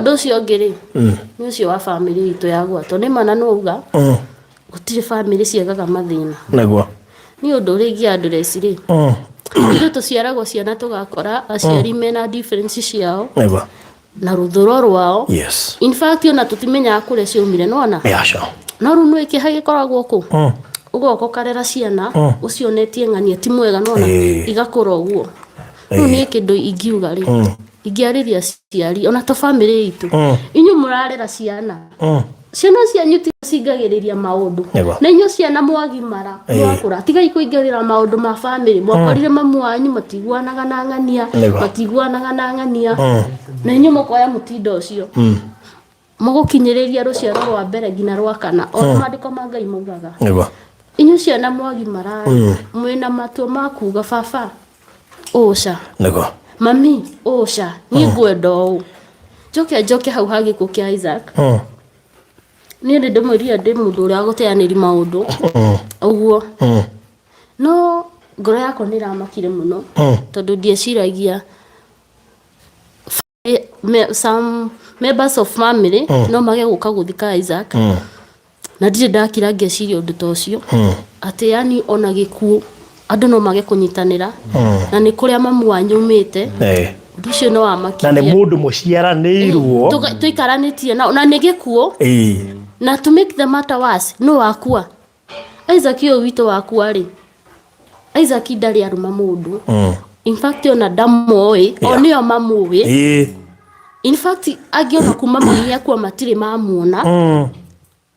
ũndũ ũcio ngĩrĩ nĩ ũcio wa family itũ ya gwato nĩ mana nouga gũtirĩ family ciagaga mathĩna naguo nĩ ũndũ ũrĩa ingĩandress rĩ ithuĩ tũciaragwo ciana tũgakora aciari mena difference ciao naguo na rũthũro rwao yes in fact ona tũtimenyaga kũrĩa ciaumire nona no rĩu nĩ kĩha gĩkoragwo kũ ũgoka ũkarera ciana ũcionetie ng'ania ti mwega nona igakũra ũguo rĩu nĩ kĩndũ ingiuga rĩ ingĩarĩria aciari ona to family itũ inyuĩ mũrarera ciana ciana cianyu ti cingagĩrĩria maũndũ na inyuĩ ciana mwagimara mwakũra tigai kũingĩrĩra maũndũ ma family mwakorire mamu wanyu matiguanaga na ng'ania na inyuĩ mũkoya mũtindo ũcio mũgũkinyĩrĩria rũciaro rwa mbere nginya rwa kana ona maandĩko ma Ngai maugaga inyuĩ ciana mwagimara mwĩna matua ma kuga baba ũca mami ũca niĩ ngwenda ũũ njoke hau hagĩkũ kĩa Isaac niĩ ndĩmwĩria ndĩ mũndũ ũrĩa gũteanĩri maũndũ ũguo no ngoro yakwa nĩ ĩramakire mũno tondũ ndieciragia some members of family no mage gũka gũthika Isaac na ndirĩ ndakira ngeciria ũndũ ta ũcio atĩ yani ona gĩkuũ andũ no mage kũnyitanĩra na nĩ kũrĩa mamu wanyu umĩte ũndũ ũcio no wamakirie na nĩ mũndũ mũciaranĩirwo tũikaranĩtie na nĩ gĩkuũ na to make the matter worse no wakua Isaac ũyũ witũ wakua rĩ Isaac ndarĩ aruma mũndũ in fact ona ndamoĩ o nĩo mamũĩ in fact angĩona kuma mami akua matirĩ mamuona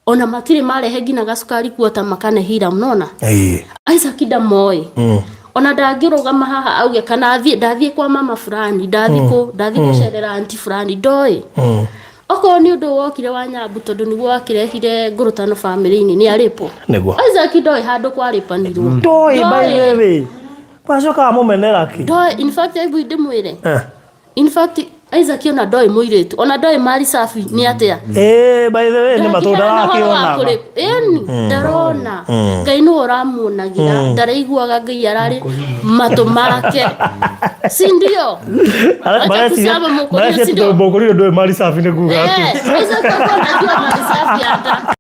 ona matirĩ marehe nginya gacukari kuota makane hira mnona Isaac ndamoĩ ona ndangĩrũgama haha auge kana ndathiĩ kwa mama fulani ndathiĩ gũcerera aunti fulani ndoĩ okorwo nĩ ũndũ wokire wa Nyambu tondũ nĩguo wakĩrehire ngũrũtano family-inĩ nĩ arĩpo Isaac ndoĩ handũ kwarĩpanirwo ndoĩ by the way wacoka mũmenera ki ndoĩ in fact aibu ndĩmwĩre in fact Isaac ona ndoĩ mũirĩtu ona ndoĩ mari safi nĩ atĩa by the way nĩ matunda wakĩona ndarona Ngai nĩ ũramuonagira ndaraiguaga Ngai ararĩ matũ make si ndio mareci mũkũri ndoĩ mari safi nĩ kuga Isaac ona mari safi ata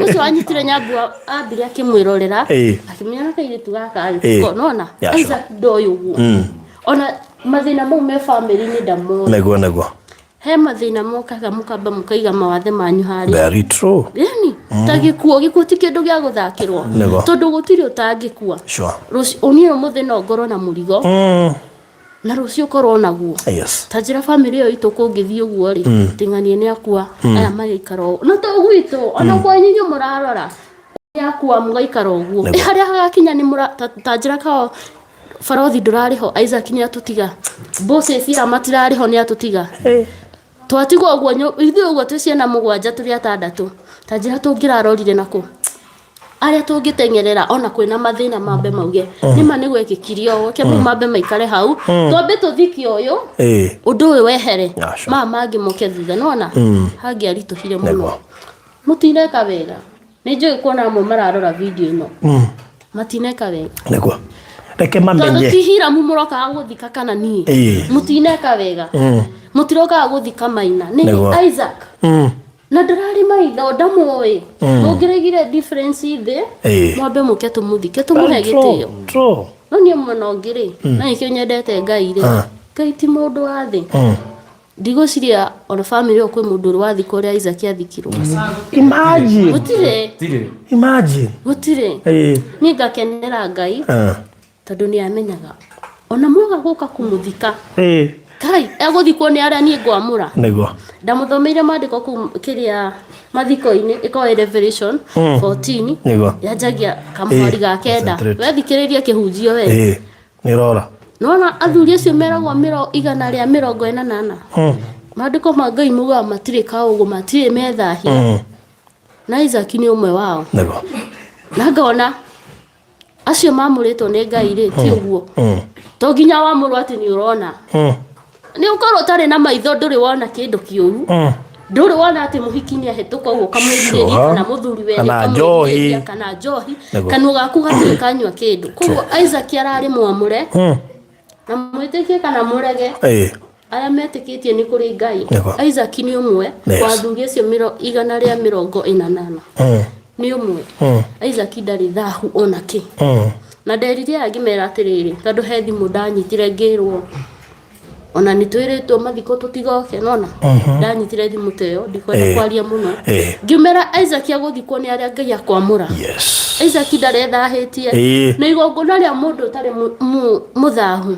ucio anyitire Nyambu ambire akimwirorera akimenya kairitu gaka nona Isaac ndoĩ ũguo ona mathĩna mau me family-inĩ ndamo naguo he mathĩna mokaga mũkamba mũkaiga mawathe manyu harĩ very true yani gĩkuũ ti kĩndũ gĩa gũthakĩrwo tondũ gũtirĩ ũtangĩkua ũniĩ ũmũthĩ no ngorwo na mũrigo na rũciũ ũkorwo naguo ta njĩra family ĩyo itũ kũngĩthiĩ ũguo rĩ ting'anie nĩ akua aya magaikara ũguo no to gwitũ ona kwanyu inyuĩ mũrarora yakua mũgaikara ũguo harĩa hagakinya nĩ ta njĩra kao barothi ndũrarĩho Isaac nĩ atũtiga bosses ira matirarĩho nĩ atũtiga twatigwo ũguo ithuĩ ũguo twĩ ciana mũgwanja tũrĩ atandatũ ta njĩra tũngĩrarorire nakũ arĩa tũngĩteng'erera ona kwĩna mathĩna mambe mauge nĩma nĩ gwekĩkire ũũ kemũ mambe maikare hau twambe tũthiki ũyũ ũndũ ũyũ wehere mangĩ moke thutha nona hangĩaritũhire mũno mũtineka wega nĩ njũĩ kuona amwe mararora video ĩno matineka wega nĩguo reke mamenye tondũ ti Hiramu mũrokaga gũthika kana niĩ mũtineka wega mũtirokaga gũthika Maina nĩ Isaac na ndararĩ maitho ndamũĩ mũngĩregire difference thĩ mwambe mũke tũmũthike tũmũhe gĩtĩo no niĩ mwena ũngĩ rĩ na nĩkĩo nyendete Ngai rĩ Ngai ti mũndũ wa thĩ ndigũciria ona family ĩyo kwĩ mũndũ ũrĩ wathika ũrĩa Isaac athikirwo imagine gũtirĩ niĩ ngakenera Ngai tondũ nĩ amenyaga ona mwaga gũka kũmũthika Kai egũthikwo nĩ arĩa niĩ ngwamũra nĩguo ndamũthomeire maandĩko kĩrĩa mathiko-inĩ ĩkorwo Revelation 14 yanjagia kamũhari ga kenda wethikĩrĩrie kĩhunjio we nĩrora nona athuri acio meragwo 148 maandĩko ma Ngai muga matirĩ kaũgũ matirĩ methahia na Isaac nĩ ũmwe wao na ngona acio mamũrĩtwo nĩ Ngai rĩ ti ũguo to nginya wamũrwo atĩ nĩ ũrona nĩ ũkorwo ũtarĩ na maitho ndũrĩ wona kĩndũ kĩũru ndũrĩ wona atĩ mũhiki nĩ ahĩtũka ũguo kamwĩrirĩria kana mũthuri we kamwĩrirĩria kana njohi kanua gaku gatirĩ kanyua kĩndũ koguo Isaac ararĩ mwamũre na mwĩtĩkie kana mũrege aya metĩkĩtie nĩ kũrĩ Ngai Isaac nĩ ũmwe wa athuri acio 180 nĩ ũmwe Isaac ndarĩ thahu ona kĩ na nderire angĩmera atĩrĩrĩ tondũ he thimũ ndanyitire ngĩrwo ona nĩ twĩrĩtwo mathiko tũtigoke nona ndanyitire thimũ teyo ndikwenda kwaria mũno ngĩmera Isaac agũthikwo nĩ arĩa Ngai akwamũra Isaac ndarethahĩtie na igongona rĩa mũndũ ũtarĩ mũthahu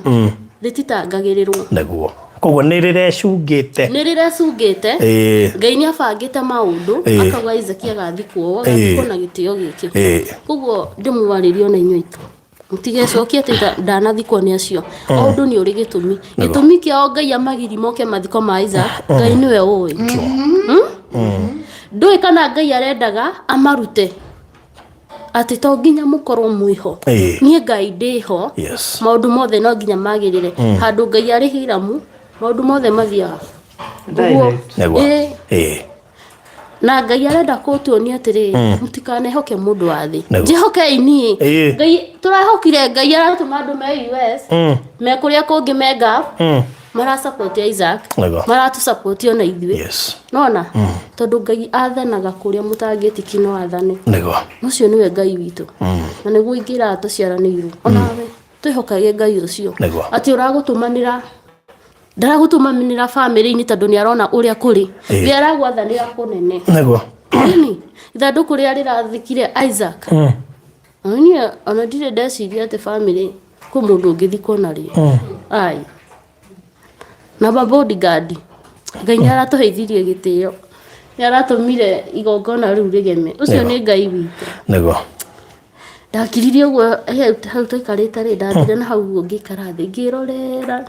rĩtitangagĩrĩrwo naguo koguo nĩ rĩrecungĩte Ngai nĩ abangĩte maũndũ akauga Isaac agathikwo na gĩtĩo gĩkĩ koguo ndĩmũwarĩrie ona inyuĩ aitũ mũtigecokie atĩ ndanathikwo nĩ acio ũndũ nĩ ũrĩ gĩtũmi kĩao Ngai amagiri moke mathiko ma Isaac Ngai nĩwe ũĩ ndũĩ kana Ngai arendaga amarute atĩ to nginya mũkorwo mwĩho niĩ Ngai ndĩho maũndũ mothe no nginya magĩrĩre handũ Ngai arĩ hiramu maũndũ mothe mathiaga na Ngai arenda kũtuonia atĩrĩ mũtikanehoke mũndũ wa thĩ njĩhokei niĩ Ngai tũrahokire Ngai aratũma andũ me US me kũrĩa kũngĩ me Gulf mara support Isaac maratu support ona ithuĩ nona tondũ Ngai athanaga kũrĩa mũtangĩtiki no athane ũcio nĩwe Ngai witũ na nĩguo ingĩra tũciaranĩirwo onawe twĩhokage Ngai ũcio atĩ ndaragũtũmanĩra family-inĩ tondũ nĩ arona ũrĩa kũrĩ we aragwathanĩra kũnene ithandũkũ rĩrĩa rĩrathikire Isaac ona ndirĩ ndeciria atĩ family kwĩ mũndũ ũngĩthikwo narĩo na bodyguard Ngai nĩ aratũheithirie gĩtĩo nĩ aratũmire igongona rĩu rĩgeme ũcio nĩ Ngai witũ ndakiririe ũguo hau tũikarĩte rĩ ndathire na hau ũguo ngĩikara thĩ ngĩrorera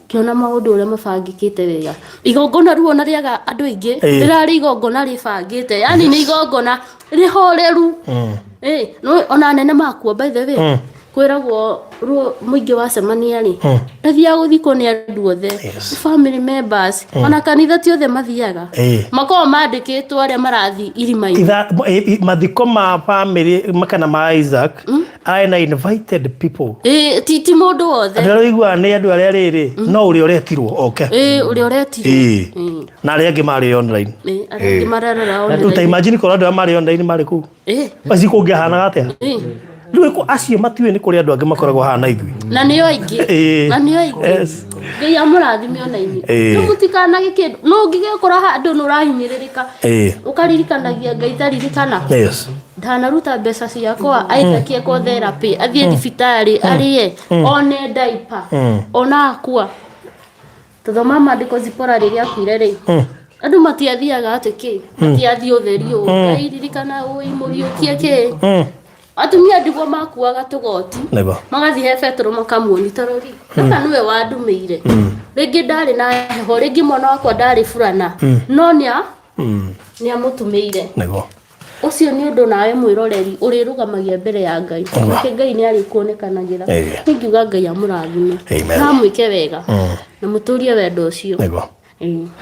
kiona maũndũ ũrĩa mabangĩkĩte wega igongona rĩu ona rĩaga andũ aingĩ rĩrarĩ igongona rĩbangĩte yani nĩ igongona rĩhoreru ona nene makuo by the way kwĩragwo mũingĩ wacemania rĩ ndathiaga gũthikwo nĩ andũ othe family members ona kanitha ti othe mathiaga makorwo mandĩkĩtwo arĩa marathi irima-inĩ mathiko ma family makana ma Isaac na invited people ti mũndũ wothe ndĩraigua nĩ andũ arĩa rĩrĩ no ũrĩa ũretirwo oke ũrĩa ũretirwo na arĩa angĩ marĩ online arĩa angĩ mararora online ta imagine korwo andũ marĩ online marĩ kũu basi kũngĩhanaga atĩa Ndũĩko acio matiwe nĩ kũrĩ andũ angĩ makoragwo hana ithuĩ na nĩo aingĩ Ngai amũrathime ona inyuĩ no mũtikanage kĩndũ no ũngĩgĩkora handũ nĩ ũrahinyĩrĩrĩka ũkaririkanagia Ngai taririkana ndanaruta mbeca ciakwa Isaac ekwo therapy athiĩ thibitarĩ arĩe one diaper ona akua tũthoma maandĩko Zipora rĩrĩa akuire rĩ andũ matiathiaga atĩ matiathiĩ ũtheri ũũ Ngai ririkana ũimũriũkie kĩ atumia ndigwa makuaga tũgoti magathiĩ he Petro makamuoni tarori kana nĩwe wandumĩire rĩngĩ ndarĩ na heho rĩngĩ mwana wakwa ndarĩ burana no nĩ amũtumĩire ũcio nĩ ũndũ nawe mwĩroreri ũrĩrũgamagia mbere ya Ngai nake Ngai nĩ arĩkuonekanagĩra nĩngiuga Ngai amũrathime na mwĩke wega na mũtũrie wendo ũcio